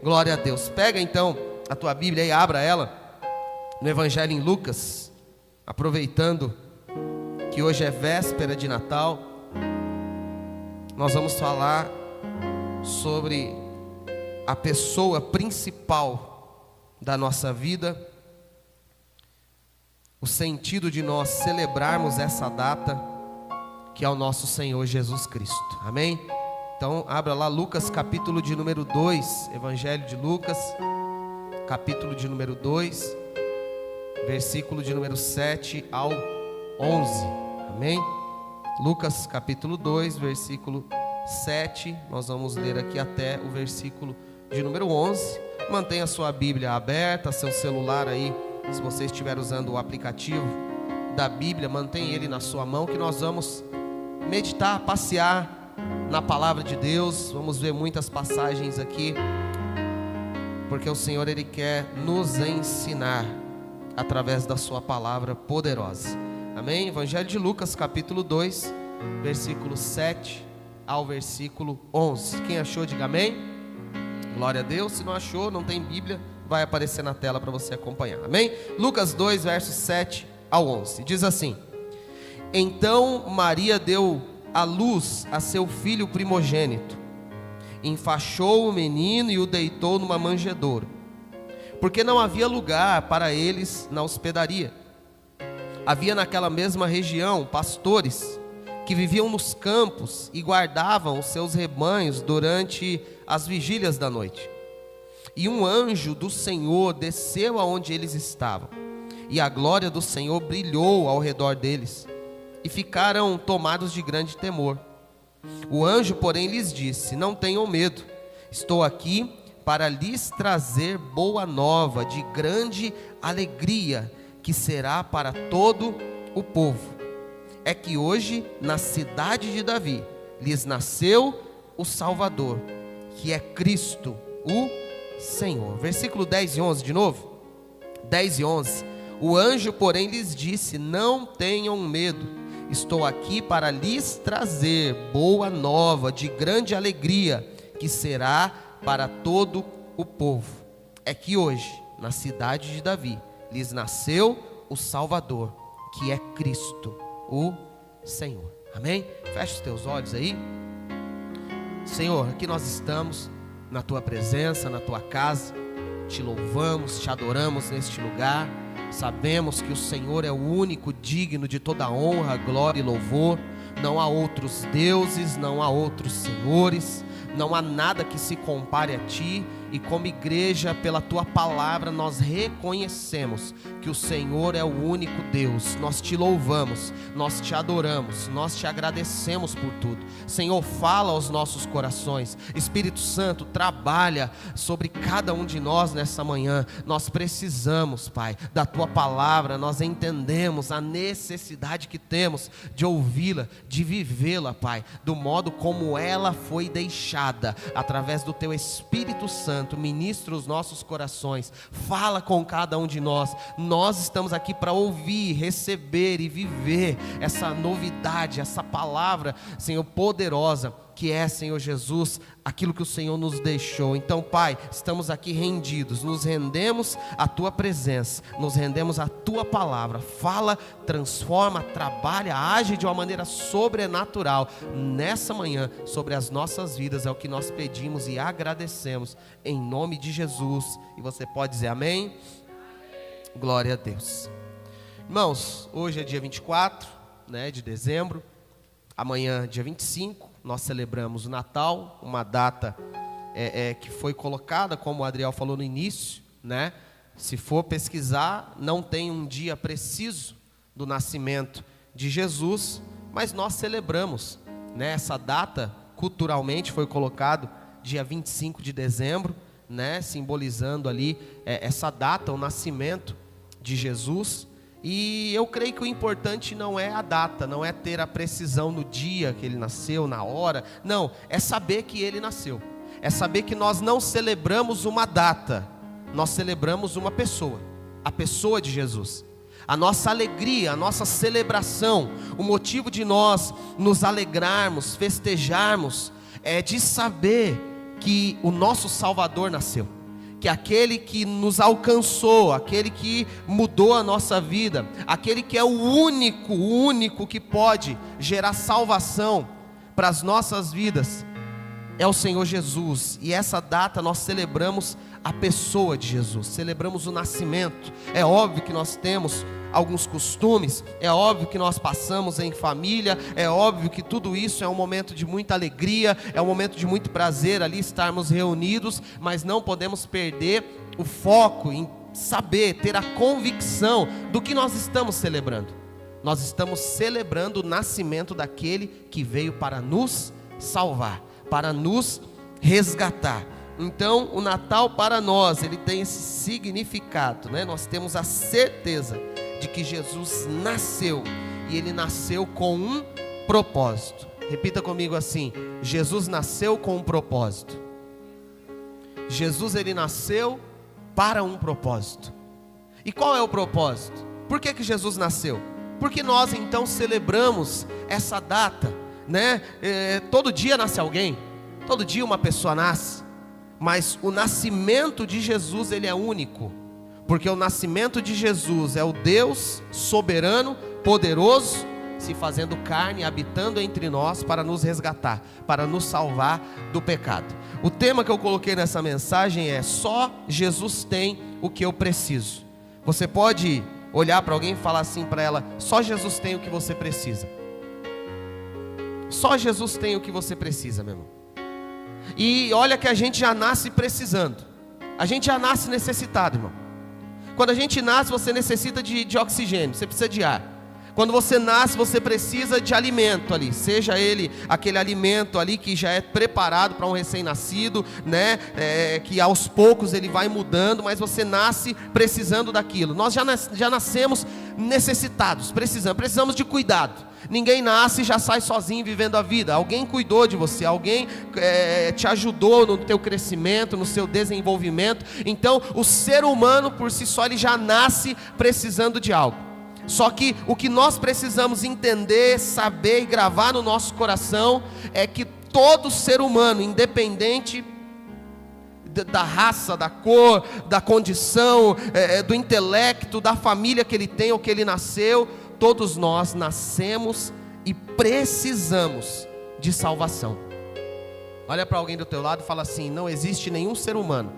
Glória a Deus. Pega então a tua Bíblia e abra ela no Evangelho em Lucas, aproveitando que hoje é véspera de Natal. Nós vamos falar sobre a pessoa principal da nossa vida, o sentido de nós celebrarmos essa data, que é o nosso Senhor Jesus Cristo. Amém? Então abra lá Lucas capítulo de número 2, Evangelho de Lucas, capítulo de número 2, versículo de número 7 ao 11. Amém? Lucas capítulo 2, versículo 7, nós vamos ler aqui até o versículo de número 11. Mantenha a sua Bíblia aberta, seu celular aí, se você estiver usando o aplicativo da Bíblia, mantenha ele na sua mão, que nós vamos meditar, passear na palavra de Deus. Vamos ver muitas passagens aqui, porque o Senhor, Ele quer nos ensinar através da sua palavra poderosa. Amém? Evangelho de Lucas capítulo 2, versículo 7 ao versículo 11. Quem achou, diga amém. Glória a Deus. Se não achou, não tem Bíblia, vai aparecer na tela para você acompanhar. Amém? Lucas 2, versos 7 ao 11. Diz assim: Então Maria deu à luz a seu filho primogênito, enfaixou o menino e o deitou numa manjedoura, porque não havia lugar para eles na hospedaria. Havia naquela mesma região pastores que viviam nos campos e guardavam os seus rebanhos durante as vigílias da noite. E um anjo do Senhor desceu aonde eles estavam, e a glória do Senhor brilhou ao redor deles, e ficaram tomados de grande temor. O anjo, porém, lhes disse: Não tenham medo, estou aqui para lhes trazer boa nova de grande alegria, que será para todo o povo. É que hoje, na cidade de Davi, lhes nasceu o Salvador, que é Cristo, o Senhor. Versículo 10 e 11 de novo. 10 e 11. O anjo, porém, lhes disse: Não tenham medo, estou aqui para lhes trazer boa nova de grande alegria, que será para todo o povo. É que hoje, na cidade de Davi, lhes nasceu o Salvador, que é Cristo, o Senhor. Amém? Feche os teus olhos aí. Senhor, aqui nós estamos na tua presença, na tua casa, te louvamos, te adoramos neste lugar. Sabemos que o Senhor é o único digno de toda honra, glória e louvor. Não há outros deuses, não há outros senhores, não há nada que se compare a ti. E como igreja, pela tua palavra, nós reconhecemos que o Senhor é o único Deus. Nós te louvamos, nós te adoramos, nós te agradecemos por tudo. Senhor, fala aos nossos corações. Espírito Santo, trabalha sobre cada um de nós nessa manhã. Nós precisamos, Pai, da tua palavra. Nós entendemos a necessidade que temos de ouvi-la, de vivê-la, Pai, do modo como ela foi deixada, através do teu Espírito Santo. Ministra os nossos corações, fala com cada um de nós. Nós estamos aqui para ouvir, receber e viver essa novidade, essa palavra, Senhor, poderosa, que é, Senhor Jesus, aquilo que o Senhor nos deixou. Então, Pai, estamos aqui rendidos, nos rendemos à tua presença, nos rendemos à tua palavra. Fala, transforma, trabalha, age de uma maneira sobrenatural nessa manhã sobre as nossas vidas. É o que nós pedimos e agradecemos em nome de Jesus. E você pode dizer amém? Glória a Deus. Irmãos, hoje é dia 24, de dezembro. Amanhã, dia 25, nós celebramos o Natal, uma data que foi colocada, como o Adriel falou no início, Se for pesquisar, não tem um dia preciso do nascimento de Jesus, mas nós celebramos, essa data, culturalmente foi colocado dia 25 de dezembro, simbolizando ali essa data, o nascimento de Jesus. E eu creio que o importante não é a data, não é ter a precisão no dia que ele nasceu, na hora. Não, é saber que ele nasceu. É saber que nós não celebramos uma data, nós celebramos uma pessoa, a pessoa de Jesus. A nossa alegria, a nossa celebração, o motivo de nós nos alegrarmos, festejarmos, é de saber que o nosso Salvador nasceu, que aquele que nos alcançou, aquele que mudou a nossa vida, aquele que é o único que pode gerar salvação para as nossas vidas, é o Senhor Jesus. E essa data nós celebramos a pessoa de Jesus, celebramos o nascimento. É óbvio que nós temos alguns costumes, é óbvio que nós passamos em família, é óbvio que tudo isso é um momento de muita alegria, é um momento de muito prazer ali estarmos reunidos, mas não podemos perder o foco em saber, ter a convicção do que nós estamos celebrando. Nós estamos celebrando o nascimento daquele que veio para nos salvar, para nos resgatar. Então o Natal para nós, ele tem esse significado, né? Nós temos a certeza de que Jesus nasceu, e ele nasceu com um propósito. Repita comigo assim: Jesus nasceu com um propósito. Jesus, ele nasceu para um propósito. E qual é o propósito? Por que Jesus nasceu? Porque nós então celebramos essa data, né? Todo dia nasce alguém, todo dia uma pessoa nasce, mas o nascimento de Jesus, ele é único, porque o nascimento de Jesus é o Deus soberano, poderoso, se fazendo carne, habitando entre nós para nos resgatar, para nos salvar do pecado. O tema que eu coloquei nessa mensagem é: só Jesus tem o que eu preciso. Você pode olhar para alguém e falar assim para ela: só Jesus tem o que você precisa. Só Jesus tem o que você precisa, meu irmão. E olha que a gente já nasce precisando, a gente já nasce necessitado, irmão. Quando a gente nasce, você necessita de oxigênio, você precisa de ar. Quando você nasce, você precisa de alimento ali, seja ele aquele alimento ali que já é preparado para um recém-nascido, né? Que aos poucos ele vai mudando, mas você nasce precisando daquilo. Nós já nascemos necessitados, precisamos de cuidado. Ninguém nasce e já sai sozinho vivendo a vida. Alguém cuidou de você, alguém te ajudou no teu crescimento, no seu desenvolvimento. Então o ser humano por si só, ele já nasce precisando de algo. Só que o que nós precisamos entender, saber e gravar no nosso coração é que todo ser humano, independente da raça, da cor, da condição, do intelecto, da família que ele tem ou que ele nasceu, todos nós nascemos e precisamos de salvação. Olha para alguém do teu lado e fala assim: não existe nenhum ser humano.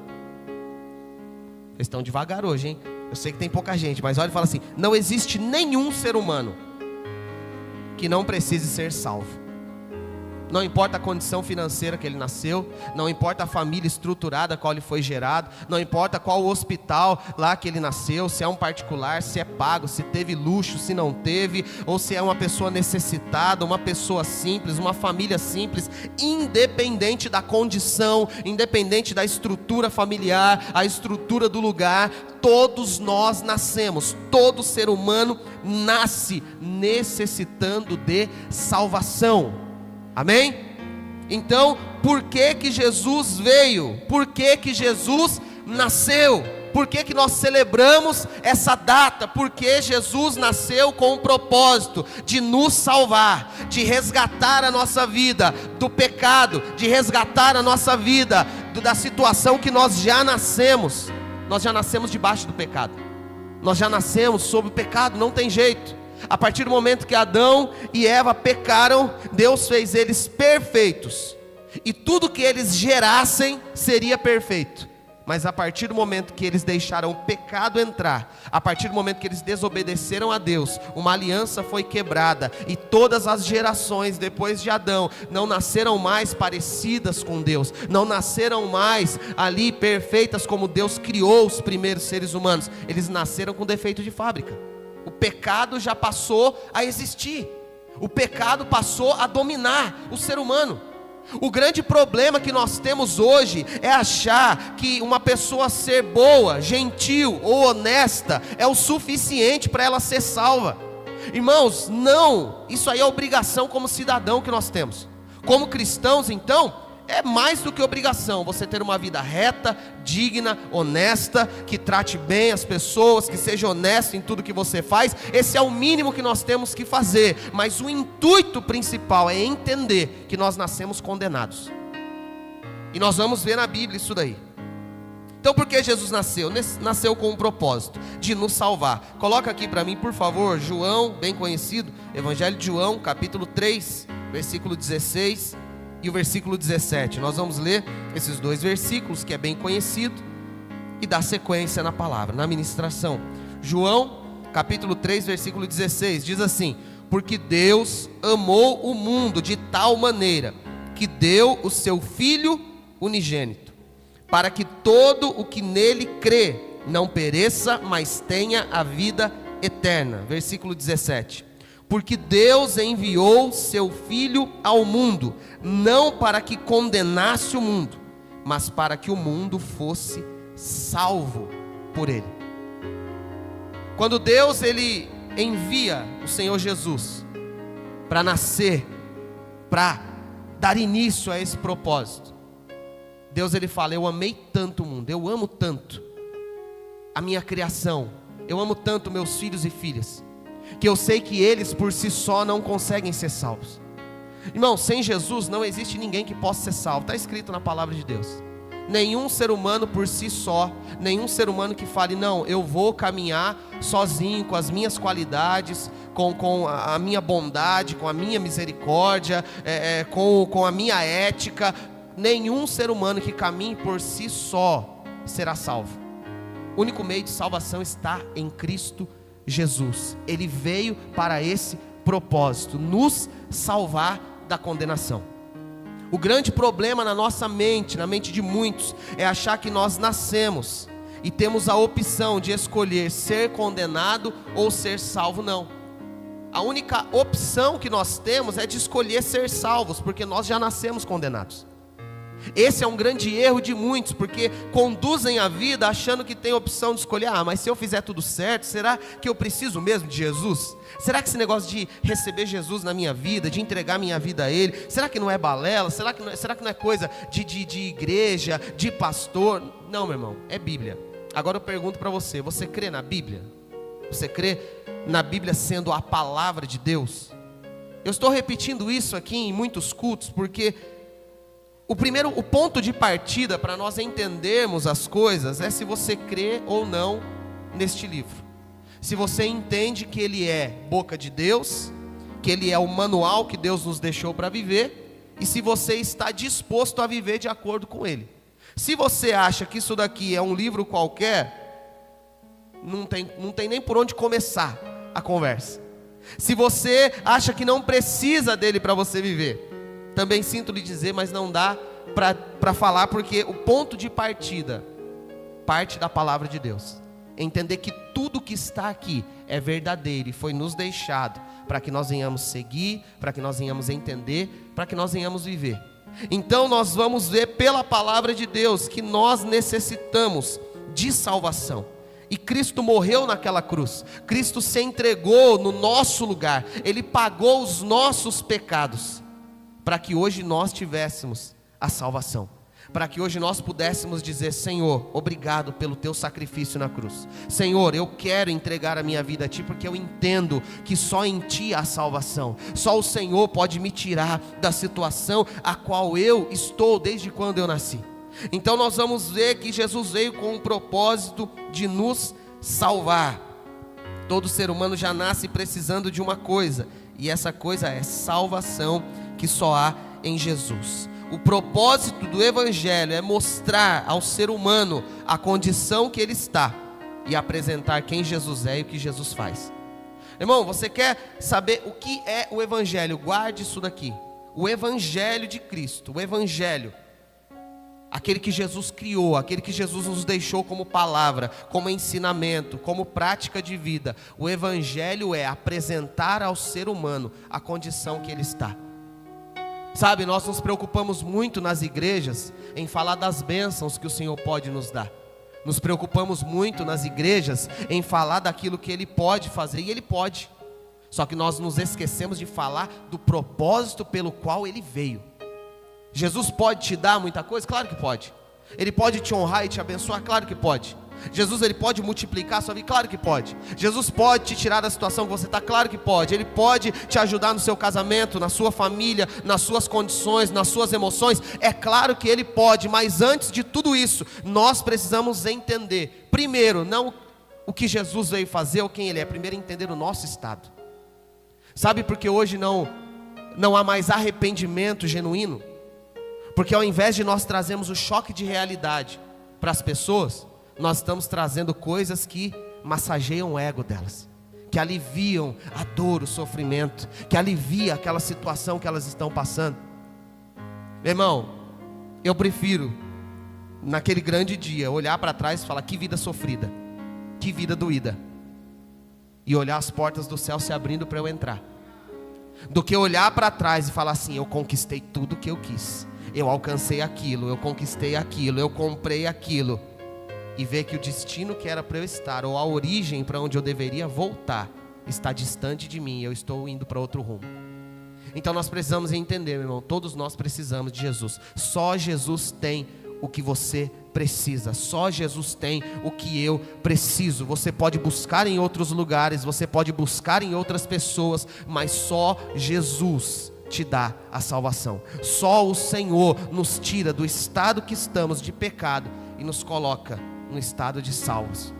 Vocês estão devagar hoje, hein? Eu sei que tem pouca gente, mas olha e fala assim: não existe nenhum ser humano que não precise ser salvo. Não importa a condição financeira que ele nasceu, não importa a família estruturada a qual ele foi gerado, não importa qual hospital lá que ele nasceu, se é um particular, se é pago, se teve luxo, se não teve, ou se é uma pessoa necessitada, uma pessoa simples, uma família simples, independente da condição, independente da estrutura familiar, a estrutura do lugar, todos nós nascemos, todo ser humano nasce necessitando de salvação. Amém? Então, por que Jesus veio? Por que Jesus nasceu? Por que nós celebramos essa data? Porque Jesus nasceu com o propósito de nos salvar, de resgatar a nossa vida do pecado, de resgatar a nossa vida da situação que nós já nascemos. Nós já nascemos debaixo do pecado, nós já nascemos sob o pecado, não tem jeito. A partir do momento que Adão e Eva pecaram, Deus fez eles perfeitos, e tudo que eles gerassem seria perfeito. Mas a partir do momento que eles deixaram o pecado entrar, a partir do momento que eles desobedeceram a Deus, uma aliança foi quebrada, e todas as gerações depois de Adão não nasceram mais parecidas com Deus, não nasceram mais ali perfeitas como Deus criou os primeiros seres humanos. Eles nasceram com defeito de fábrica. O pecado já passou a existir, o pecado passou a dominar o ser humano. O grande problema que nós temos hoje é achar que uma pessoa ser boa, gentil ou honesta é o suficiente para ela ser salva. Irmãos, não, isso aí é obrigação como cidadão que nós temos. Como cristãos, então, é mais do que obrigação você ter uma vida reta, digna, honesta, que trate bem as pessoas, que seja honesto em tudo que você faz. Esse é o mínimo que nós temos que fazer, mas o intuito principal é entender que nós nascemos condenados. E nós vamos ver na Bíblia isso daí. Então por que Jesus nasceu? Nasceu com um propósito, de nos salvar. Coloca aqui para mim, por favor, João, bem conhecido, Evangelho de João, capítulo 3, versículo 16 e o versículo 17. Nós vamos ler esses dois versículos, que é bem conhecido, e dar sequência na palavra, na ministração. João, capítulo 3, versículo 16, diz assim: porque Deus amou o mundo de tal maneira, que deu o seu Filho unigênito, para que todo o que nele crê não pereça, mas tenha a vida eterna. Versículo 17. Porque Deus enviou seu Filho ao mundo, não para que condenasse o mundo, mas para que o mundo fosse salvo por ele. Quando Deus ele envia o Senhor Jesus para nascer, para dar início a esse propósito, Deus ele fala: eu amei tanto o mundo, eu amo tanto a minha criação, eu amo tanto meus filhos e filhas, que eu sei que eles por si só não conseguem ser salvos. Irmão, sem Jesus não existe ninguém que possa ser salvo, está escrito na palavra de Deus. Nenhum ser humano por si só, nenhum ser humano que fale: não, eu vou caminhar sozinho, com as minhas qualidades, com a minha bondade, com a minha misericórdia, com a minha ética. Nenhum ser humano que caminhe por si só será salvo. O único meio de salvação está em Cristo Jesus. Ele veio para esse propósito, nos salvar da condenação. O grande problema na nossa mente, na mente de muitos, é achar que nós nascemos e temos a opção de escolher ser condenado ou ser salvo. Não. A única opção que nós temos é de escolher ser salvos, porque nós já nascemos condenados. Esse é um grande erro de muitos, porque conduzem a vida achando que tem a opção de escolher: mas se eu fizer tudo certo, será que eu preciso mesmo de Jesus? Será que esse negócio de receber Jesus na minha vida, de entregar minha vida a Ele, será que não é balela? Será que não é coisa de igreja, de pastor? Não, meu irmão, é Bíblia. Agora eu pergunto para você: você crê na Bíblia? Você crê na Bíblia sendo a palavra de Deus? Eu estou repetindo isso aqui em muitos cultos, porque o ponto de partida para nós entendermos as coisas é se você crê ou não neste livro. Se você entende que ele é boca de Deus, que ele é o manual que Deus nos deixou para viver, e se você está disposto a viver de acordo com ele. Se você acha que isso daqui é um livro qualquer, não tem nem por onde começar a conversa. Se você acha que não precisa dele para você viver, também sinto lhe dizer, mas não dá para falar, porque o ponto de partida parte da palavra de Deus. Entender que tudo que está aqui é verdadeiro e foi nos deixado para que nós venhamos seguir, para que nós venhamos entender, para que nós venhamos viver. Então nós vamos ver pela palavra de Deus que nós necessitamos de salvação. E Cristo morreu naquela cruz. Cristo se entregou no nosso lugar. Ele pagou os nossos pecados, para que hoje nós tivéssemos a salvação, para que hoje nós pudéssemos dizer: Senhor, obrigado pelo teu sacrifício na cruz. Senhor, eu quero entregar a minha vida a ti, porque eu entendo que só em ti há salvação. Só o Senhor pode me tirar da situação a qual eu estou desde quando eu nasci. Então nós vamos ver que Jesus veio com o propósito de nos salvar. Todo ser humano já nasce precisando de uma coisa, e essa coisa é salvação, que só há em Jesus. O propósito do Evangelho é mostrar ao ser humano a condição que ele está e apresentar quem Jesus é e o que Jesus faz. Irmão, você quer saber o que é o Evangelho? Guarde isso daqui. O Evangelho de Cristo, o Evangelho, aquele que Jesus criou, aquele que Jesus nos deixou como palavra, como ensinamento, como prática de vida. O Evangelho é apresentar ao ser humano a condição que ele está. Sabe, nós nos preocupamos muito nas igrejas em falar das bênçãos que o Senhor pode nos dar. Nos preocupamos muito nas igrejas em falar daquilo que Ele pode fazer, e Ele pode. Só que nós nos esquecemos de falar do propósito pelo qual Ele veio. Jesus pode te dar muita coisa? Claro que pode. Ele pode te honrar e te abençoar? Claro que pode. Jesus, ele pode multiplicar a sua vida? Claro que pode. Jesus pode te tirar da situação que você está? Claro que pode. Ele pode te ajudar no seu casamento, na sua família, nas suas condições, nas suas emoções? É claro que ele pode, mas antes de tudo isso, nós precisamos entender, primeiro, não o que Jesus veio fazer ou quem ele é, primeiro entender o nosso estado. Sabe por que hoje não há mais arrependimento genuíno? Porque ao invés de nós trazermos o choque de realidade para as pessoas, nós estamos trazendo coisas que massageiam o ego delas, que aliviam a dor, o sofrimento, que alivia aquela situação que elas estão passando. Meu irmão, eu prefiro, naquele grande dia, olhar para trás e falar: que vida sofrida, que vida doída, e olhar as portas do céu se abrindo para eu entrar, do que olhar para trás e falar assim: eu conquistei tudo que eu quis, eu alcancei aquilo, eu conquistei aquilo, eu comprei aquilo, e ver que o destino que era para eu estar, ou a origem para onde eu deveria voltar, está distante de mim, eu estou indo para outro rumo. Então nós precisamos entender, meu irmão, todos nós precisamos de Jesus. Só Jesus tem o que você precisa, só Jesus tem o que eu preciso. Você pode buscar em outros lugares, você pode buscar em outras pessoas, mas só Jesus te dá a salvação. Só o Senhor nos tira do estado que estamos de pecado e nos coloca no estado de salvos.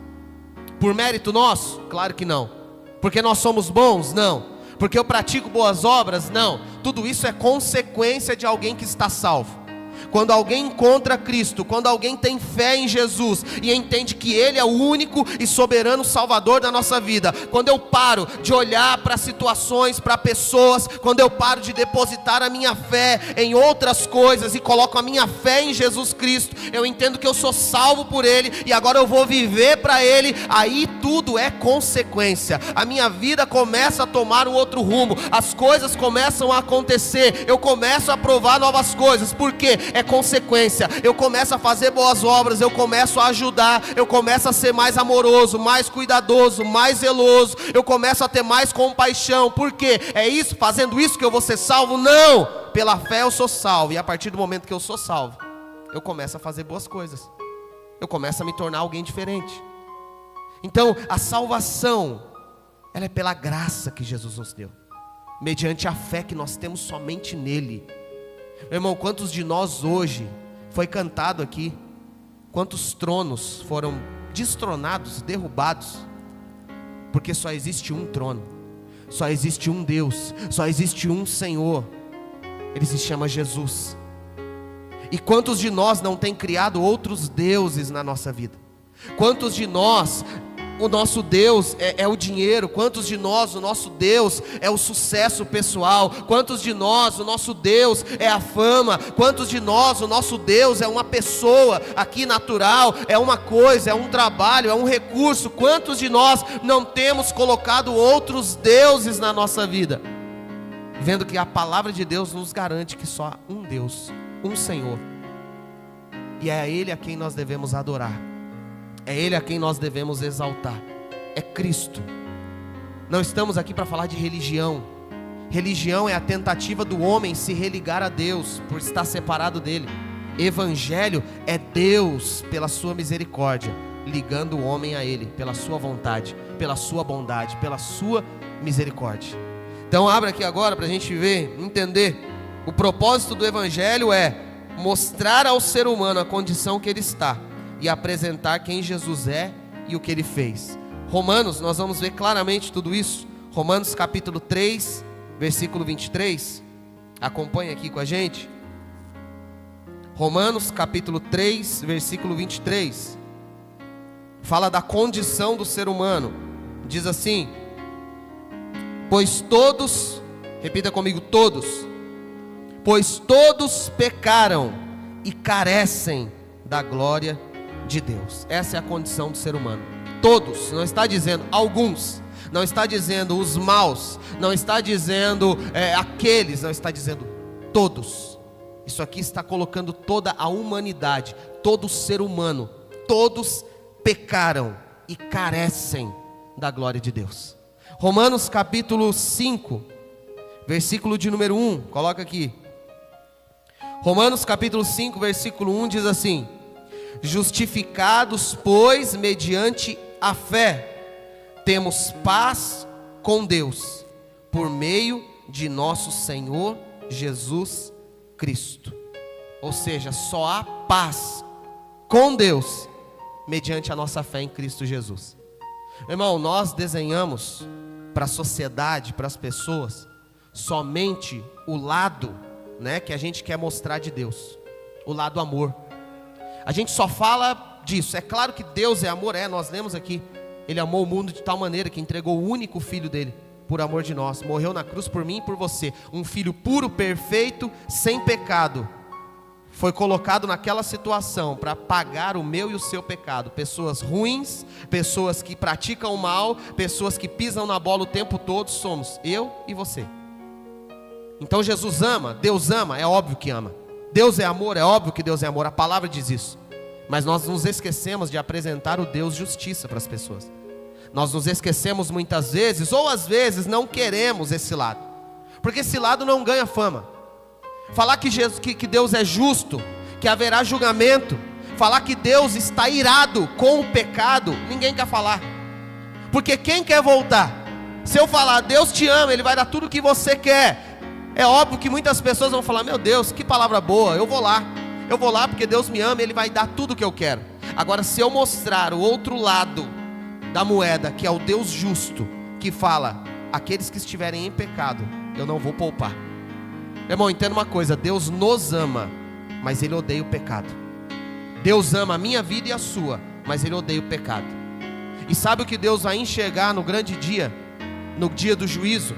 Por mérito nosso? Claro que não. Porque nós somos bons? Não. Porque eu pratico boas obras? Não. Tudo isso é consequência de alguém que está salvo. Quando alguém encontra Cristo, quando alguém tem fé em Jesus e entende que Ele é o único e soberano Salvador da nossa vida, quando eu paro de olhar para situações, para pessoas, quando eu paro de depositar a minha fé em outras coisas e coloco a minha fé em Jesus Cristo, eu entendo que eu sou salvo por Ele e agora eu vou viver para Ele. Aí tudo é consequência, a minha vida começa a tomar um outro rumo, as coisas começam a acontecer, eu começo a provar novas coisas. Por quê? É consequência. Eu começo a fazer boas obras, eu começo a ajudar, eu começo a ser mais amoroso, mais cuidadoso, mais zeloso, eu começo a ter mais compaixão. Por quê? É isso, fazendo isso que eu vou ser salvo? Não! Pela fé eu sou salvo, e a partir do momento que eu sou salvo, eu começo a fazer boas coisas, eu começo a me tornar alguém diferente. Então a salvação, ela é pela graça que Jesus nos deu, mediante a fé que nós temos somente nele. Meu irmão, quantos de nós hoje, foi cantado aqui, quantos tronos foram destronados, derrubados, porque só existe um trono, só existe um Deus, só existe um Senhor, Ele se chama Jesus. E quantos de nós não tem criado outros deuses na nossa vida? Quantos de nós, o nosso Deus é o dinheiro? Quantos de nós, o nosso Deus é o sucesso pessoal? Quantos de nós, o nosso Deus é a fama? Quantos de nós, o nosso Deus é uma pessoa aqui natural? É uma coisa, é um trabalho, é um recurso? Quantos de nós não temos colocado outros deuses na nossa vida? Vendo que a palavra de Deus nos garante que só há um Deus, um Senhor, e é a Ele a quem nós devemos adorar, é Ele a quem nós devemos exaltar, é Cristo. Não estamos aqui para falar de religião. Religião é a tentativa do homem se religar a Deus, por estar separado dele. Evangelho é Deus, pela sua misericórdia, ligando o homem a Ele, pela sua vontade, pela sua bondade, pela sua misericórdia. Então abra aqui agora para a gente ver, entender. O propósito do Evangelho é mostrar ao ser humano a condição que ele está e apresentar quem Jesus é e o que Ele fez. Romanos, nós vamos ver claramente tudo isso. Romanos capítulo 3, versículo 23. Acompanhe aqui com a gente. Romanos capítulo 3, versículo 23. Fala da condição do ser humano. Diz assim: pois todos, repita comigo, todos. Pois todos pecaram e carecem da glória de Deus. Essa é a condição do ser humano. Todos, não está dizendo alguns, não está dizendo os maus, não está dizendo aqueles, não está dizendo todos. Isso aqui está colocando toda a humanidade, todo ser humano. Todos pecaram e carecem da glória de Deus. Romanos capítulo 5, versículo de número 1, coloca aqui. Romanos capítulo 5, versículo 1 diz assim: Justificados, pois, mediante a fé, temos paz com Deus, por meio de nosso Senhor Jesus Cristo. Ou seja, só há paz com Deus mediante a nossa fé em Cristo Jesus. Irmão, nós desenhamos para a sociedade, para as pessoas, somente o lado, que a gente quer mostrar de Deus, o lado amor. A gente só fala disso. É claro que Deus é amor, nós lemos aqui, Ele amou o mundo de tal maneira que entregou o único filho dele, por amor de nós, morreu na cruz por mim e por você, um filho puro, perfeito, sem pecado, foi colocado naquela situação para pagar o meu e o seu pecado. Pessoas ruins, pessoas que praticam o mal, pessoas que pisam na bola o tempo todo, somos eu e você. Então Jesus ama, Deus ama, é óbvio que ama. Deus é amor, é óbvio que Deus é amor, a palavra diz isso. Mas nós nos esquecemos de apresentar o Deus justiça para as pessoas. Nós nos esquecemos muitas vezes, ou às vezes não queremos esse lado, porque esse lado não ganha fama. Falar que Deus é justo, que haverá julgamento, falar que Deus está irado com o pecado, ninguém quer falar. Porque quem quer voltar? Se eu falar, Deus te ama, Ele vai dar tudo o que você quer, é óbvio que muitas pessoas vão falar, meu Deus, que palavra boa, eu vou lá porque Deus me ama, Ele vai dar tudo o que eu quero. Agora, se eu mostrar o outro lado da moeda, que é o Deus justo, que fala, aqueles que estiverem em pecado, eu não vou poupar. Irmão, entenda uma coisa, Deus nos ama, mas Ele odeia o pecado. Deus ama a minha vida e a sua, mas Ele odeia o pecado. E sabe o que Deus vai enxergar no grande dia, no dia do juízo?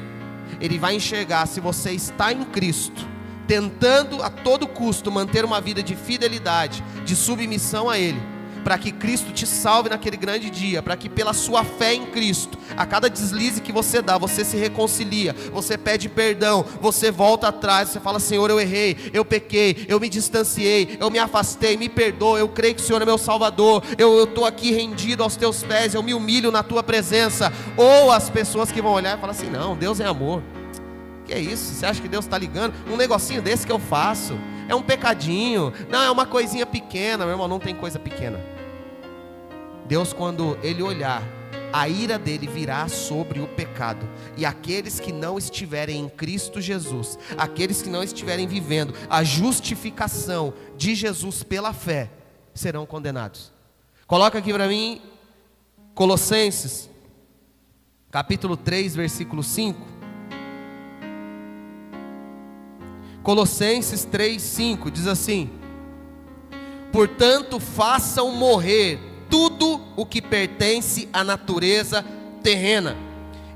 Ele vai enxergar se você está em Cristo, tentando a todo custo manter uma vida de fidelidade, de submissão a Ele, para que Cristo te salve naquele grande dia, para que pela sua fé em Cristo, a cada deslize que você dá, você se reconcilia, você pede perdão, você volta atrás, você fala, Senhor, eu errei, eu pequei, eu me distanciei, eu me afastei, me perdoa, eu creio que o Senhor é meu Salvador, eu estou aqui rendido aos teus pés, eu me humilho na tua presença. Ou as pessoas que vão olhar e falar assim, não, Deus é amor. Que é isso? Você acha que Deus está ligando? Um negocinho desse que eu faço, é um pecadinho, não, é uma coisinha pequena. Meu irmão, não tem coisa pequena. Deus, quando Ele olhar, a ira dele virá sobre o pecado, e aqueles que não estiverem em Cristo Jesus, aqueles que não estiverem vivendo a justificação de Jesus pela fé, serão condenados. Coloca aqui para mim Colossenses capítulo 3, versículo 5. Colossenses 3, 5 diz assim: portanto façam morrer tudo o que pertence à natureza terrena: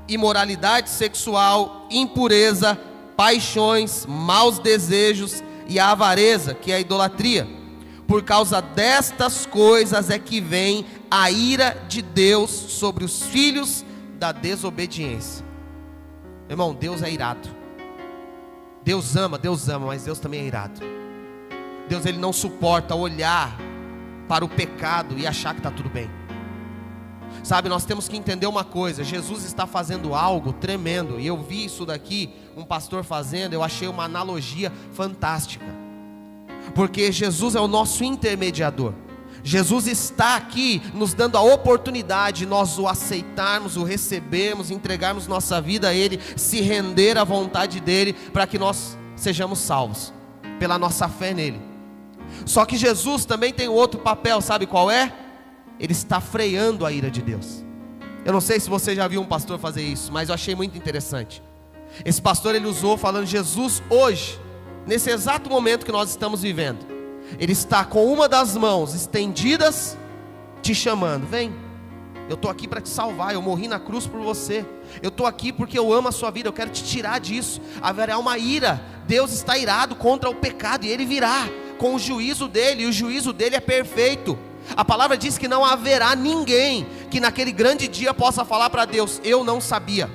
imoralidade sexual, impureza, paixões, maus desejos e a avareza, que é a idolatria. Por causa destas coisas é que vem a ira de Deus sobre os filhos da desobediência. Irmão, Deus é irado. Deus ama, mas Deus também é irado. Deus, Ele não suporta olhar para o pecado e achar que está tudo bem. Sabe, nós temos que entender uma coisa: Jesus está fazendo algo tremendo, e eu vi isso daqui, um pastor fazendo, eu achei uma analogia fantástica, porque Jesus é o nosso intermediador. Jesus está aqui nos dando a oportunidade de nós o aceitarmos, o recebermos, entregarmos nossa vida a Ele, se render à vontade dEle, para que nós sejamos salvos, pela nossa fé nele. Só que Jesus também tem outro papel, sabe qual é? Ele está freando a ira de Deus. Eu não sei se você já viu um pastor fazer isso, mas eu achei muito interessante. Esse pastor, ele usou falando: Jesus hoje, nesse exato momento que nós estamos vivendo, Ele está com uma das mãos estendidas, te chamando: vem, eu estou aqui para te salvar, eu morri na cruz por você, eu estou aqui porque eu amo a sua vida, eu quero te tirar disso. Haverá uma ira, Deus está irado contra o pecado, e Ele virá com o juízo dEle, e o juízo dEle é perfeito. A palavra diz que não haverá ninguém que naquele grande dia possa falar para Deus: eu não sabia.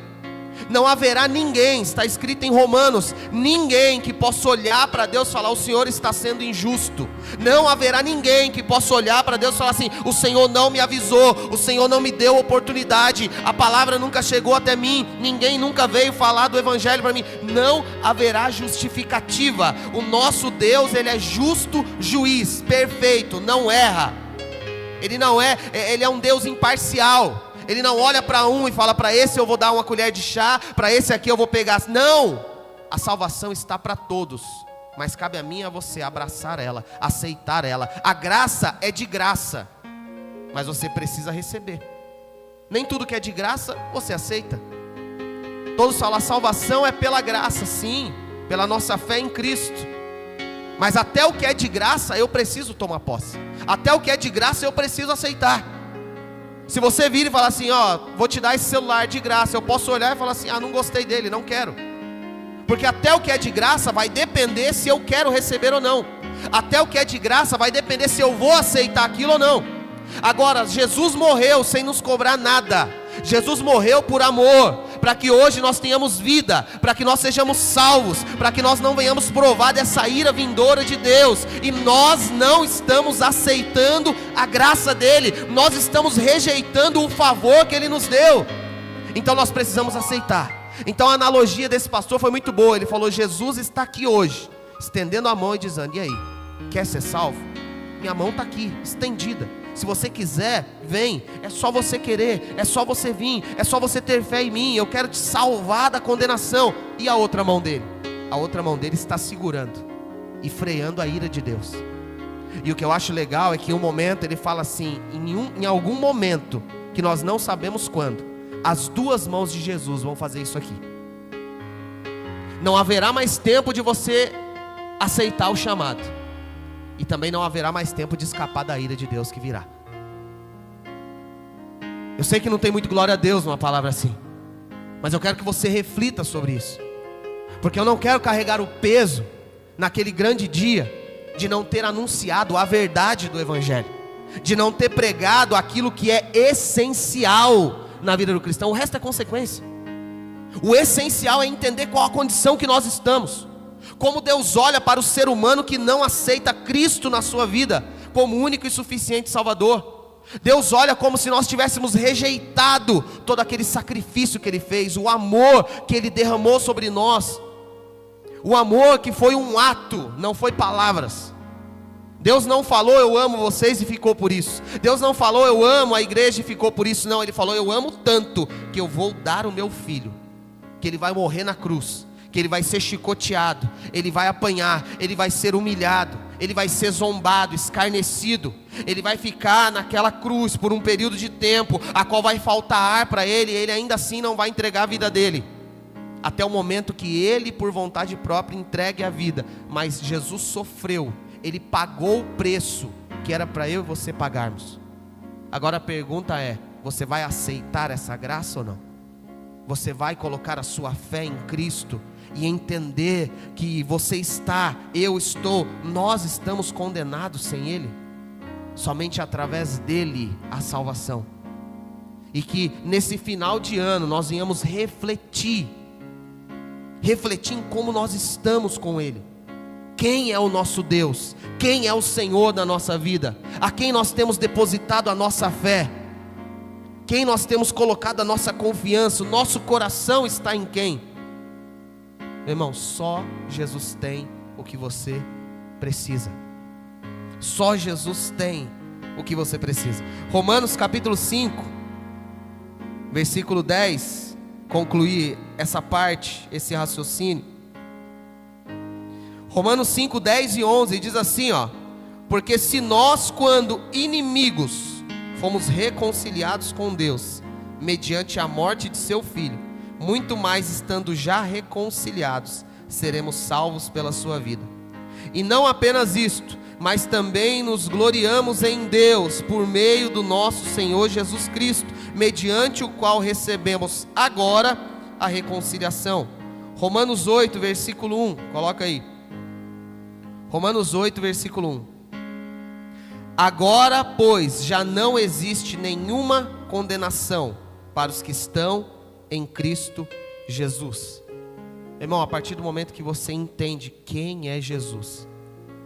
Não haverá ninguém, está escrito em Romanos, ninguém que possa olhar para Deus e falar: o Senhor está sendo injusto. Não haverá ninguém que possa olhar para Deus e falar assim: o Senhor não me avisou, o Senhor não me deu oportunidade, a palavra nunca chegou até mim, ninguém nunca veio falar do Evangelho para mim. Não haverá justificativa. O nosso Deus, Ele é justo juiz, perfeito, não erra. Ele é um Deus imparcial. Ele não olha para um e fala: para esse eu vou dar uma colher de chá, para esse aqui eu vou pegar. Não, a salvação está para todos, mas cabe a mim e a você abraçar ela, aceitar ela. A graça é de graça, mas você precisa receber. Nem tudo que é de graça você aceita. Todos falam: a salvação é pela graça, sim, pela nossa fé em Cristo. Mas até o que é de graça eu preciso tomar posse. Até o que é de graça eu preciso aceitar. Se você vir e falar assim: ó, vou te dar esse celular de graça, eu posso olhar e falar assim: ah, não gostei dele, não quero. Porque até o que é de graça vai depender se eu quero receber ou não. Até o que é de graça vai depender se eu vou aceitar aquilo ou não. Agora, Jesus morreu sem nos cobrar nada. Jesus morreu por amor, para que hoje nós tenhamos vida, para que nós sejamos salvos, para que nós não venhamos provar dessa ira vindoura de Deus. E nós não estamos aceitando a graça dele, nós estamos rejeitando o favor que ele nos deu. Então nós precisamos aceitar. Então a analogia desse pastor foi muito boa. Ele falou: Jesus está aqui hoje, estendendo a mão e dizendo: e aí, quer ser salvo? Minha mão está aqui, estendida. Se você quiser, vem. É só você querer, é só você vir, é só você ter fé em mim. Eu quero te salvar da condenação. E a outra mão dele? A outra mão dele está segurando e freando a ira de Deus. E o que eu acho legal é que em um momento ele fala assim: em algum momento, que nós não sabemos quando, as duas mãos de Jesus vão fazer isso aqui. Não haverá mais tempo de você aceitar o chamado, e também não haverá mais tempo de escapar da ira de Deus que virá. Eu sei que não tem muito glória a Deus numa palavra assim, mas eu quero que você reflita sobre isso, porque eu não quero carregar o peso naquele grande dia de não ter anunciado a verdade do Evangelho, de não ter pregado aquilo que é essencial na vida do cristão. O resto é consequência. O essencial é entender qual a condição que nós estamos, como Deus olha para o ser humano que não aceita Cristo na sua vida como único e suficiente Salvador. Deus olha como se nós tivéssemos rejeitado todo aquele sacrifício que Ele fez, o amor que Ele derramou sobre nós, o amor que foi um ato, não foi palavras. Deus não falou: eu amo vocês e ficou por isso. Deus não falou: eu amo a igreja e ficou por isso. Não, Ele falou: eu amo tanto que eu vou dar o meu filho, que ele vai morrer na cruz, que ele vai ser chicoteado, ele vai apanhar, ele vai ser humilhado, ele vai ser zombado, escarnecido, ele vai ficar naquela cruz por um período de tempo, a qual vai faltar ar para ele, e ele ainda assim não vai entregar a vida dele, até o momento que ele, por vontade própria, entregue a vida. Mas Jesus sofreu, ele pagou o preço que era para eu e você pagarmos. Agora a pergunta é: você vai aceitar essa graça ou não? Você vai colocar a sua fé em Cristo e entender que você está, eu estou, nós estamos condenados sem Ele? Somente através dele a salvação. E que nesse final de ano nós venhamos refletir em como nós estamos com Ele. Quem é o nosso Deus? Quem é o Senhor da nossa vida? A quem nós temos depositado a nossa fé? Quem nós temos colocado a nossa confiança? O nosso coração está em quem? Meu irmão, só Jesus tem o que você precisa. Só Jesus tem o que você precisa. Romanos capítulo 5, versículo 10, concluir essa parte, esse raciocínio. Romanos 5, 10 e 11 diz assim, ó: porque se nós, quando inimigos, fomos reconciliados com Deus mediante a morte de seu Filho, muito mais estando já reconciliados, seremos salvos pela sua vida. E não apenas isto, mas também nos gloriamos em Deus por meio do nosso Senhor Jesus Cristo, mediante o qual recebemos agora a reconciliação. Romanos 8, versículo 1, coloca aí. Romanos 8, versículo 1. Agora, pois, já não existe nenhuma condenação para os que estão em Cristo Jesus. Irmão, a partir do momento que você entende quem é Jesus,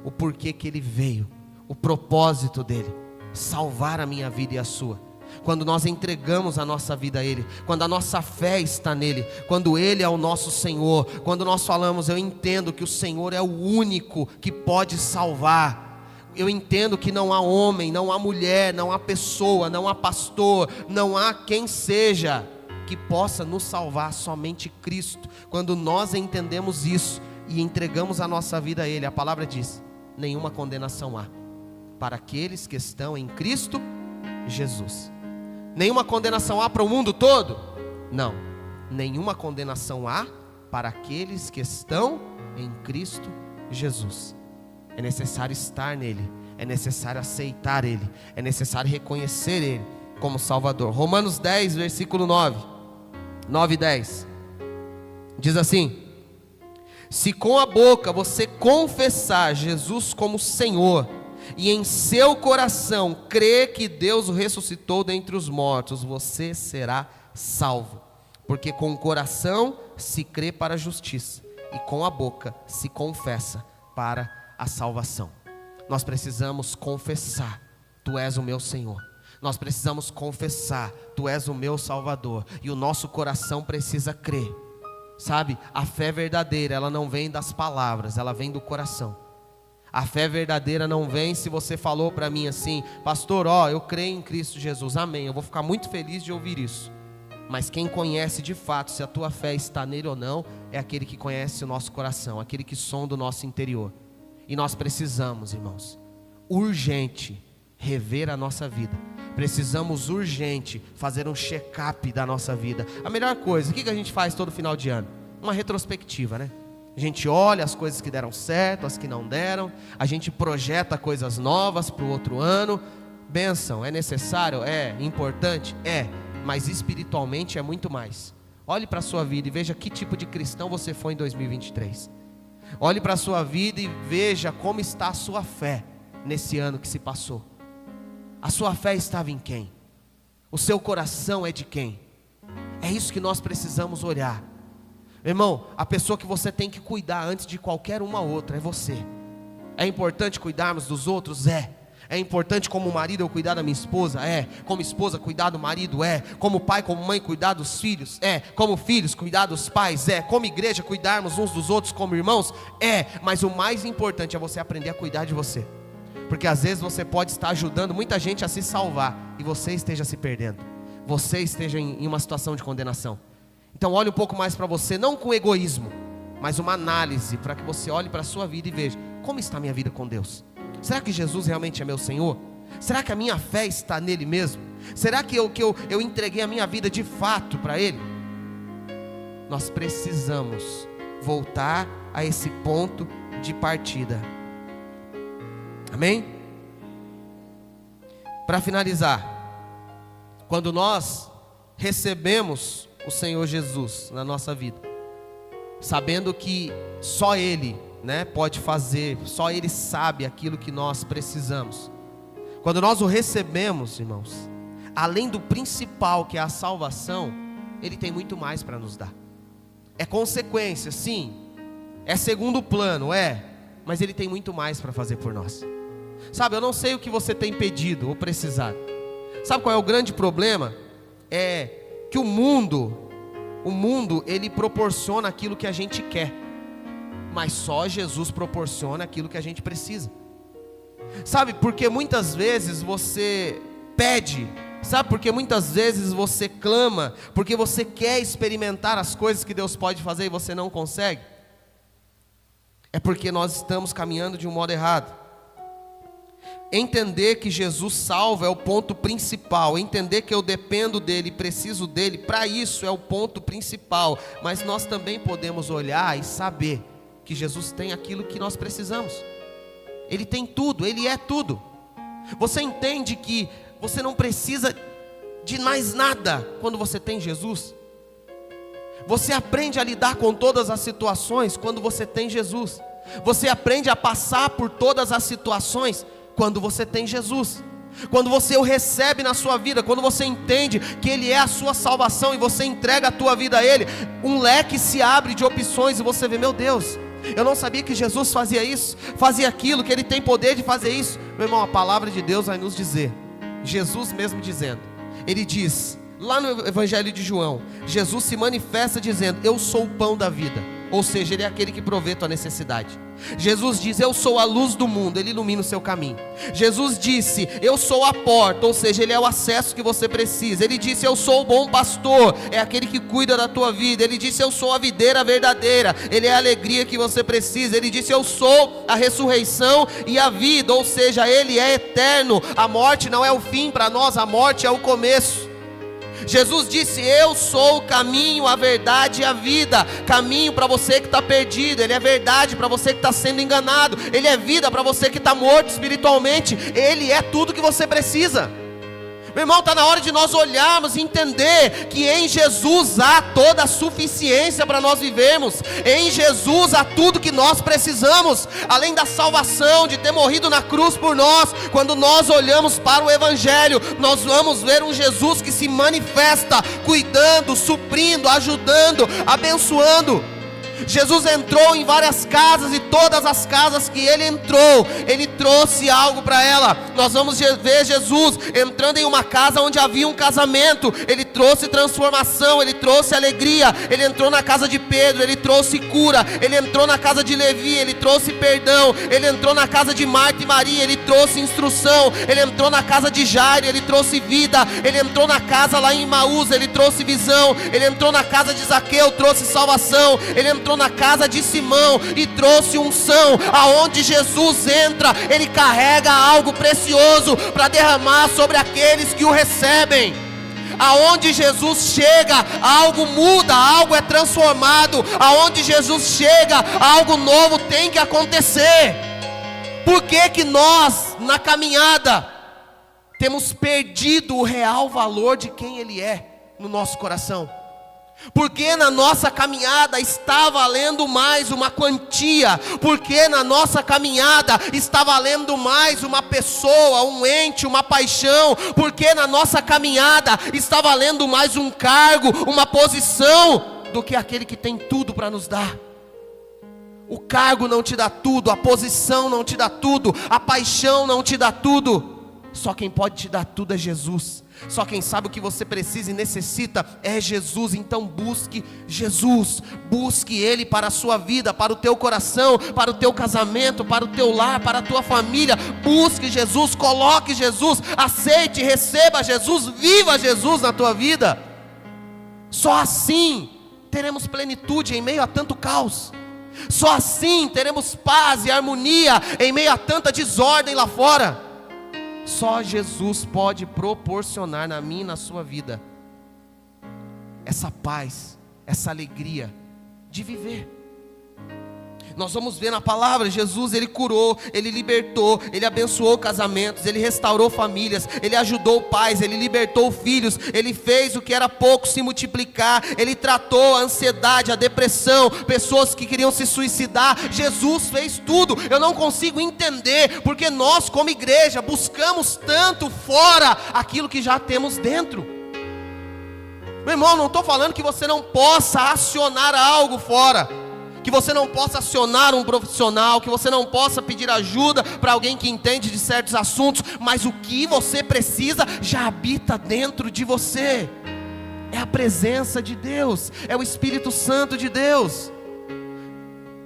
o porquê que Ele veio, o propósito dEle, salvar a minha vida e a sua. Quando nós entregamos a nossa vida a Ele, quando a nossa fé está nele, quando Ele é o nosso Senhor, quando nós falamos, eu entendo que o Senhor é o único que pode salvar. Eu entendo que não há homem, não há mulher, não há pessoa, não há pastor, não há quem seja que possa nos salvar, somente Cristo. Quando nós entendemos isso e entregamos a nossa vida a Ele, a palavra diz: nenhuma condenação há para aqueles que estão em Cristo Jesus. Nenhuma condenação há para o mundo todo? Não. Nenhuma condenação há para aqueles que estão em Cristo Jesus. É necessário estar nele, é necessário aceitar Ele, é necessário reconhecer Ele como Salvador. Romanos 10, versículo 9 e 10, diz assim: se com a boca você confessar Jesus como Senhor, e em seu coração crer que Deus o ressuscitou dentre os mortos, você será salvo. Porque com o coração se crê para a justiça, e com a boca se confessa para a salvação. Nós precisamos confessar: Tu és o meu Senhor. Nós precisamos confessar: Tu és o meu Salvador. E o nosso coração precisa crer. Sabe, a fé verdadeira, ela não vem das palavras, ela vem do coração. A fé verdadeira não vem se você falou para mim assim: pastor, eu creio em Cristo Jesus, amém, eu vou ficar muito feliz de ouvir isso. Mas quem conhece de fato se a tua fé está nele ou não, é aquele que conhece o nosso coração, aquele que sonda o nosso interior. E nós precisamos, irmãos, urgente rever a nossa vida. Precisamos urgente fazer um check-up da nossa vida. A melhor coisa, o que a gente faz todo final de ano? Uma retrospectiva, né? A gente olha as coisas que deram certo, as que não deram. A gente projeta coisas novas para o outro ano. Bênção, é necessário? É. Importante? É. Mas espiritualmente é muito mais. Olhe para a sua vida e veja que tipo de cristão você foi em 2023. Olhe para a sua vida e veja como está a sua fé nesse ano que se passou. A sua fé estava em quem? O seu coração é de quem? É isso que nós precisamos olhar. Irmão, a pessoa que você tem que cuidar antes de qualquer uma outra é você. É importante cuidarmos dos outros? É. É importante como marido eu cuidar da minha esposa? É. Como esposa cuidar do marido? É. Como pai, como mãe cuidar dos filhos? É. Como filhos cuidar dos pais? É. Como igreja cuidarmos uns dos outros como irmãos? É. Mas o mais importante é você aprender a cuidar de você. Porque às vezes você pode estar ajudando muita gente a se salvar e você esteja se perdendo. Você esteja em uma situação de condenação. Então olhe um pouco mais para você, não com egoísmo, mas uma análise para que você olhe para a sua vida e veja: como está a minha vida com Deus? Será que Jesus realmente é meu Senhor? Será que a minha fé está nele mesmo? Será que eu entreguei a minha vida de fato para Ele? Nós precisamos voltar a esse ponto de partida. Amém? Para finalizar, quando nós recebemos o Senhor Jesus na nossa vida, sabendo que só Ele, pode fazer, só Ele sabe aquilo que nós precisamos. Quando nós o recebemos, irmãos, além do principal que é a salvação, Ele tem muito mais para nos dar. É consequência, sim, é segundo plano, mas Ele tem muito mais para fazer por nós. Sabe, eu não sei o que você tem pedido ou precisado. Sabe qual é o grande problema? É que o mundo ele proporciona aquilo que a gente quer, mas só Jesus proporciona aquilo que a gente precisa. Sabe, porque muitas vezes você pede, sabe, porque muitas vezes você clama, porque você quer experimentar as coisas que Deus pode fazer e você não consegue. É porque nós estamos caminhando de um modo errado. Entender que Jesus salva é o ponto principal. Entender que eu dependo dele, preciso dele, para isso é o ponto principal. Mas nós também podemos olhar e saber que Jesus tem aquilo que nós precisamos. Ele tem tudo, Ele é tudo. Você entende que você não precisa de mais nada quando você tem Jesus? Você aprende a lidar com todas as situações quando você tem Jesus. Você aprende a passar por todas as situações quando você tem Jesus. quando você o recebe na sua vida, quando você entende que Ele é a sua salvação e você entrega a tua vida a Ele, um leque se abre de opções e você vê, meu Deus, eu não sabia que Jesus fazia isso, fazia aquilo, que Ele tem poder de fazer isso. Meu irmão, a palavra de Deus vai nos dizer, Jesus mesmo dizendo, Ele diz, lá no Evangelho de João, Jesus se manifesta dizendo, eu sou o pão da vida, ou seja, Ele é aquele que provê tua necessidade. Jesus diz, eu sou a luz do mundo, Ele ilumina o seu caminho. Jesus disse, eu sou a porta, ou seja, Ele é o acesso que você precisa. Ele disse, eu sou o bom pastor, é aquele que cuida da tua vida. Ele disse, eu sou a videira verdadeira, Ele é a alegria que você precisa. Ele disse, eu sou a ressurreição e a vida, ou seja, Ele é eterno. A morte não é o fim para nós, a morte é o começo. Jesus disse, eu sou o caminho, a verdade e a vida. Caminho para você que está perdido, Ele é verdade para você que está sendo enganado, Ele é vida para você que está morto espiritualmente, Ele é tudo que você precisa. Meu irmão, está na hora de nós olharmos e entender que em Jesus há toda a suficiência para nós vivermos. Em Jesus há tudo que nós precisamos, além da salvação, de ter morrido na cruz por nós. Quando nós olhamos para o Evangelho, nós vamos ver um Jesus que se manifesta, cuidando, suprindo, ajudando, abençoando. Jesus entrou em várias casas e todas as casas que Ele entrou, Ele trouxe algo para ela. Nós vamos ver Jesus entrando em uma casa onde havia um casamento, Ele trouxe transformação, Ele trouxe alegria. Ele entrou na casa de Pedro, Ele trouxe cura. Ele entrou na casa de Levi, Ele trouxe perdão. Ele entrou na casa de Marta e Maria, Ele trouxe instrução. Ele entrou na casa de Jairo, Ele trouxe vida. Ele entrou na casa lá em Emaús, Ele trouxe visão. Ele entrou na casa de Zaqueu, trouxe salvação. Ele entrou na casa de Simão e trouxe unção. Aonde Jesus entra, Ele carrega algo precioso para derramar sobre aqueles que o recebem. Aonde Jesus chega, algo muda, algo é transformado. Aonde Jesus chega, algo novo tem que acontecer. Por que que nós, na caminhada, temos perdido o real valor de quem Ele é no nosso coração? Porque na nossa caminhada está valendo mais uma quantia, porque na nossa caminhada está valendo mais uma pessoa, um ente, uma paixão, porque na nossa caminhada está valendo mais um cargo, uma posição, do que aquele que tem tudo para nos dar. O cargo não te dá tudo, a posição não te dá tudo, a paixão não te dá tudo. Só quem pode te dar tudo é Jesus. Só quem sabe o que você precisa e necessita é Jesus. Então busque Jesus, busque Ele para a sua vida, para o teu coração, para o teu casamento, para o teu lar, para a tua família. Busque Jesus, coloque Jesus, aceite, receba Jesus, viva Jesus na tua vida. Só assim teremos plenitude em meio a tanto caos. Só assim teremos paz e harmonia em meio a tanta desordem lá fora. Só Jesus pode proporcionar na minha e na sua vida essa paz, essa alegria de viver. Nós vamos ver na palavra, Jesus, Ele curou, Ele libertou, Ele abençoou casamentos, Ele restaurou famílias, Ele ajudou pais, Ele libertou filhos, Ele fez o que era pouco se multiplicar, Ele tratou a ansiedade, a depressão, pessoas que queriam se suicidar. Jesus fez tudo. Eu não consigo entender porque nós como igreja buscamos tanto fora aquilo que já temos dentro. Meu irmão, não estou falando que você não possa acionar algo fora, que você não possa acionar um profissional, que você não possa pedir ajuda para alguém que entende de certos assuntos, mas o que você precisa já habita dentro de você. É a presença de Deus, é o Espírito Santo de Deus.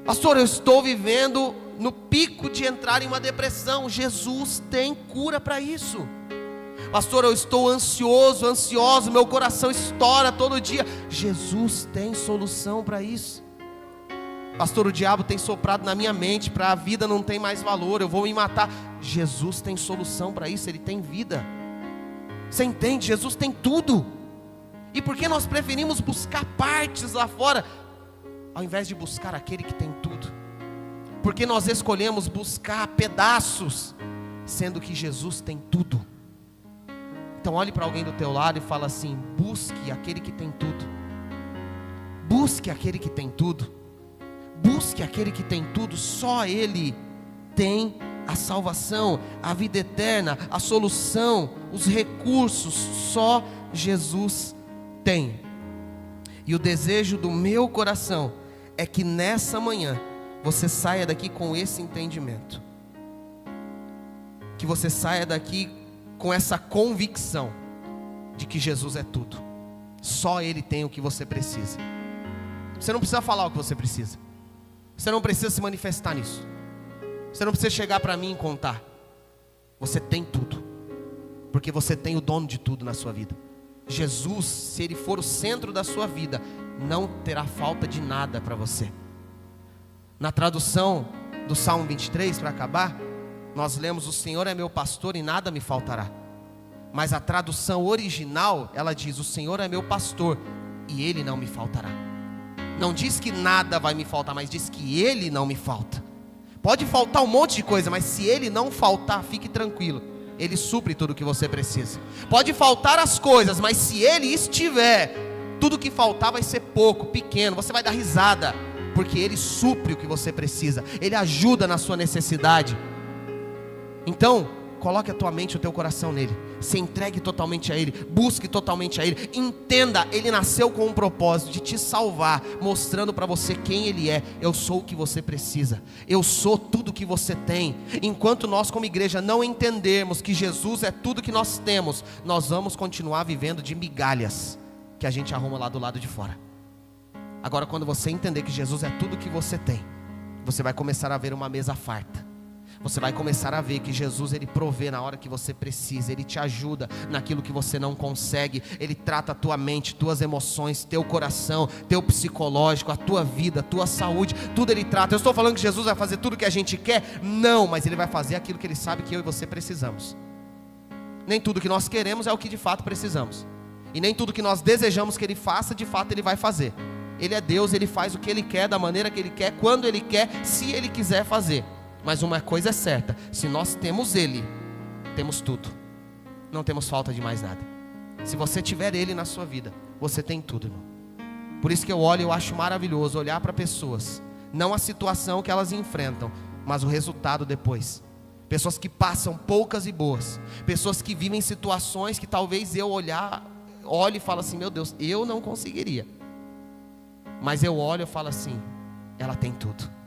Pastor, eu estou vivendo no pico de entrar em uma depressão. Jesus tem cura para isso. Pastor, eu estou ansioso, meu coração estoura todo dia. Jesus tem solução para isso. Pastor, o diabo tem soprado na minha mente, para a vida não tem mais valor, eu vou me matar. Jesus tem solução para isso, Ele tem vida. Você entende? Jesus tem tudo. E por que nós preferimos buscar partes lá fora, ao invés de buscar aquele que tem tudo? Porque nós escolhemos buscar pedaços, sendo que Jesus tem tudo. Então olhe para alguém do teu lado e fala assim: busque aquele que tem tudo. Busque aquele que tem tudo. Busque aquele que tem tudo. Só Ele tem a salvação, a vida eterna, a solução, os recursos, só Jesus tem. E o desejo do meu coração é que nessa manhã você saia daqui com esse entendimento, que você saia daqui com essa convicção de que Jesus é tudo, só Ele tem o que você precisa. Você não precisa falar o que você precisa, você não precisa se manifestar nisso, você não precisa chegar para mim e contar. Você tem tudo, porque você tem o dono de tudo na sua vida. Jesus, se Ele for o centro da sua vida, não terá falta de nada para você. Na tradução do Salmo 23, para acabar, nós lemos: o Senhor é meu pastor e nada me faltará. Mas a tradução original, ela diz: o Senhor é meu pastor e Ele não me faltará. Não diz que nada vai me faltar, mas diz que Ele não me falta. Pode faltar um monte de coisa, mas se Ele não faltar, fique tranquilo, Ele supre tudo o que você precisa. Pode faltar as coisas, mas se Ele estiver, tudo que faltar vai ser pouco, pequeno, você vai dar risada, porque Ele supre o que você precisa, Ele ajuda na sua necessidade. Então, coloque a tua mente e o teu coração nele, se entregue totalmente a Ele, busque totalmente a Ele, entenda, Ele nasceu com um propósito de te salvar, mostrando para você quem Ele é. Eu sou o que você precisa, eu sou tudo o que você tem. Enquanto nós como igreja não entendermos que Jesus é tudo que nós temos, nós vamos continuar vivendo de migalhas que a gente arruma lá do lado de fora. Agora, quando você entender que Jesus é tudo o que você tem, você vai começar a ver uma mesa farta. Você vai começar a ver que Jesus, Ele provê na hora que você precisa, Ele te ajuda naquilo que você não consegue, Ele trata a tua mente, tuas emoções, teu coração, teu psicológico, a tua vida, a tua saúde, tudo Ele trata. Eu estou falando que Jesus vai fazer tudo o que a gente quer? Não, mas Ele vai fazer aquilo que Ele sabe que eu e você precisamos. Nem tudo que nós queremos é o que de fato precisamos, e nem tudo que nós desejamos que Ele faça, de fato Ele vai fazer. Ele é Deus, Ele faz o que Ele quer, da maneira que Ele quer, quando Ele quer, se Ele quiser fazer. Mas uma coisa é certa: se nós temos Ele, temos tudo, não temos falta de mais nada. Se você tiver Ele na sua vida, você tem tudo, irmão. Por isso que eu olho e eu acho maravilhoso olhar para pessoas, não a situação que elas enfrentam, mas o resultado depois. Pessoas que passam poucas e boas, pessoas que vivem situações que talvez eu olho e falo assim: meu Deus, eu não conseguiria. Mas eu olho e falo assim: ela tem tudo.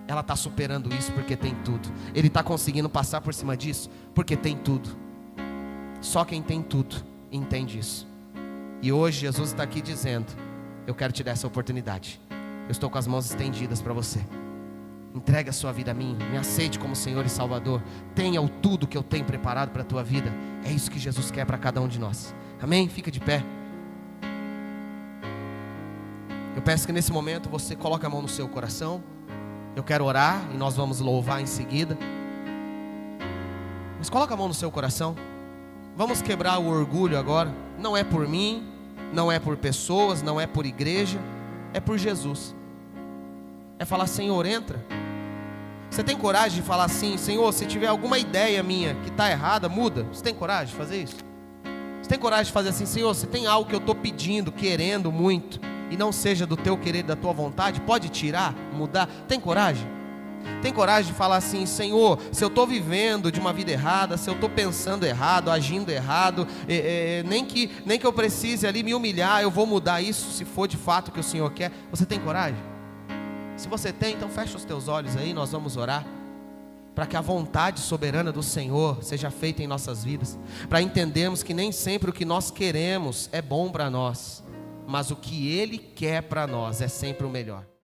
Ela está superando isso porque tem tudo. Ele está conseguindo passar por cima disso porque tem tudo. Só quem tem tudo entende isso. E hoje Jesus está aqui dizendo: eu quero te dar essa oportunidade. Eu estou com as mãos estendidas para você. Entregue a sua vida a mim, me aceite como Senhor e Salvador. Tenha o tudo que eu tenho preparado para a tua vida. É isso que Jesus quer para cada um de nós. Amém? Fica de pé. Eu peço que nesse momento você coloque a mão no seu coração. Eu quero orar e nós vamos louvar em seguida. Mas coloca a mão no seu coração. Vamos quebrar o orgulho agora. Não é por mim, não é por pessoas, não é por igreja, é por Jesus. É falar: Senhor, entra. Você tem coragem de falar assim: Senhor, se tiver alguma ideia minha que está errada, muda? Você tem coragem de fazer isso? Você tem coragem de fazer assim: Senhor, se tem algo que eu estou pedindo, querendo muito, e não seja do teu querer, da tua vontade, pode tirar, mudar? Tem coragem? Tem coragem de falar assim: Senhor, se eu estou vivendo de uma vida errada, se eu estou pensando errado, agindo errado, nem que eu precise ali me humilhar, eu vou mudar isso, se for de fato o que o Senhor quer. Você tem coragem? Se você tem, então fecha os teus olhos aí, nós vamos orar, para que a vontade soberana do Senhor seja feita em nossas vidas, para entendermos que nem sempre o que nós queremos é bom para nós, mas o que Ele quer para nós é sempre o melhor.